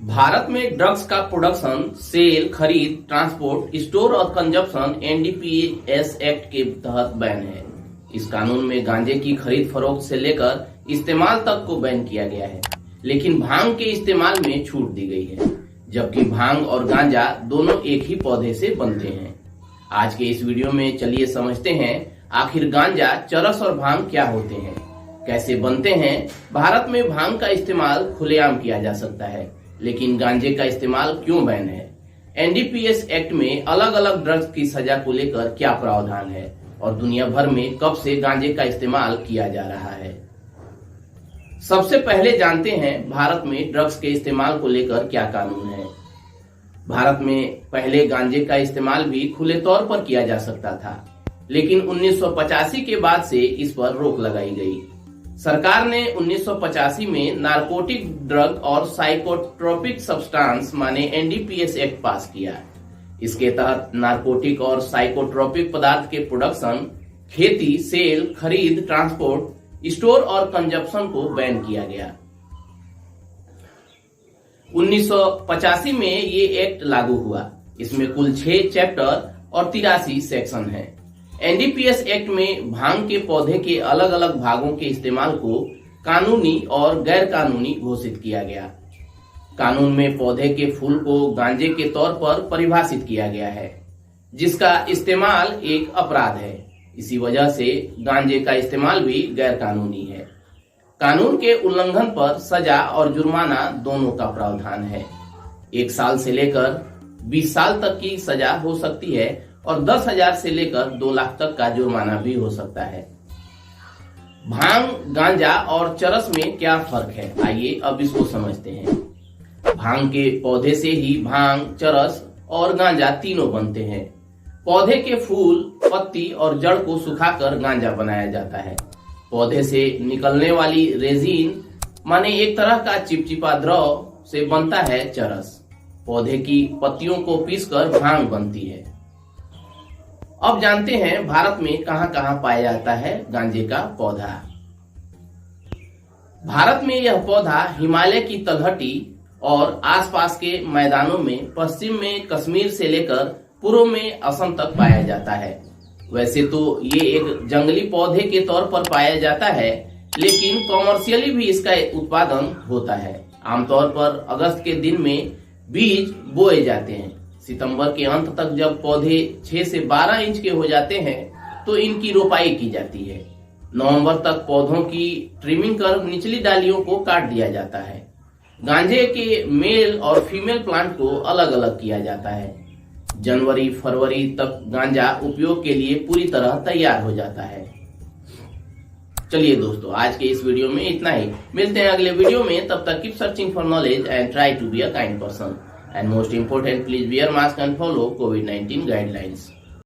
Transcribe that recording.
भारत में ड्रग्स का production, cell, खरीद, ट्रांसपोर्ट, स्टोर और कंजप्शन एनडीपीएस एक्ट के तहत बैन है। इस कानून में गांजे की खरीद फरोख्त से लेकर इस्तेमाल तक को बैन किया गया है, लेकिन भांग के इस्तेमाल में छूट दी गई है, जबकि भांग और गांजा दोनों एक ही पौधे से बनते हैं। आज के इस वीडियो में चलिए समझते हैं आखिर गांजा, चरस और भांग क्या होते हैं, कैसे बनते हैं। भारत में भांग का इस्तेमाल खुलेआम किया जा सकता है, लेकिन गांजे का इस्तेमाल क्यों बैन है। एनडीपीएस एक्ट में अलग अलग ड्रग्स की सजा को लेकर क्या प्रावधान है और दुनिया भर में कब से गांजे का इस्तेमाल किया जा रहा है। सबसे पहले जानते हैं भारत में ड्रग्स के इस्तेमाल को लेकर क्या कानून है। भारत में पहले गांजे का इस्तेमाल भी खुले तौर पर किया जा सकता था, लेकिन 1985 के बाद से इस पर रोक लगाई गई। सरकार ने 1985 में नारकोटिक ड्रग और साइकोट्रोपिक सब्सटेंस माने एनडीपीएस एक्ट पास किया। इसके तहत नारकोटिक और साइकोट्रोपिक पदार्थ के प्रोडक्शन, खेती, सेल, खरीद, ट्रांसपोर्ट, स्टोर और कंजप्शन को बैन किया गया। 1985 में ये एक्ट लागू हुआ। इसमें कुल 6 चैप्टर और 83 सेक्शन हैं। एनडीपीएस एक्ट में भांग के पौधे के अलग अलग भागों के इस्तेमाल को कानूनी और गैर कानूनी घोषित किया गया। कानून में पौधे के फूल को गांजे के तौर पर परिभाषित किया गया है, जिसका इस्तेमाल एक अपराध है। इसी वजह से गांजे का इस्तेमाल भी गैर कानूनी है। कानून के उल्लंघन पर सजा और जुर्माना दोनों का प्रावधान है। 1 साल से लेकर 20 साल तक की सजा हो सकती है और 10,000 से लेकर 2 लाख तक का जुर्माना भी हो सकता है। भांग, गांजा और चरस में क्या फर्क है, आइए अब इसको समझते हैं। भांग के पौधे से ही भांग, चरस और गांजा तीनों बनते हैं। पौधे के फूल, पत्ती और जड़ को सुखाकर गांजा बनाया जाता है। पौधे से निकलने वाली रेजिन माने एक तरह का चिपचिपा द्रव से बनता है चरस। पौधे की पत्तियों को पीसकर भांग बनती है। अब जानते हैं भारत में कहां कहां पाया जाता है गांजे का पौधा। भारत में यह पौधा हिमालय की तलहटी और आसपास के मैदानों में, पश्चिम में कश्मीर से लेकर पूर्व में असम तक पाया जाता है। वैसे तो ये एक जंगली पौधे के तौर पर पाया जाता है, लेकिन कॉमर्शियली भी इसका उत्पादन होता है। आमतौर पर अगस्त के दिन में बीज बोए जाते हैं। सितंबर के अंत तक जब पौधे 6 से 12 इंच के हो जाते हैं तो इनकी रोपाई की जाती है। नवंबर तक पौधों की ट्रिमिंग कर निचली डालियों को काट दिया जाता है। गांजे के मेल और फीमेल प्लांट को अलग अलग किया जाता है। जनवरी फरवरी तक गांजा उपयोग के लिए पूरी तरह तैयार हो जाता है। चलिए दोस्तों, आज के इस वीडियो में इतना ही। मिलते हैं अगले वीडियो में। तब तक keep searching for knowledge and try to be a kind person. And most important, please wear mask and follow COVID-19 guidelines.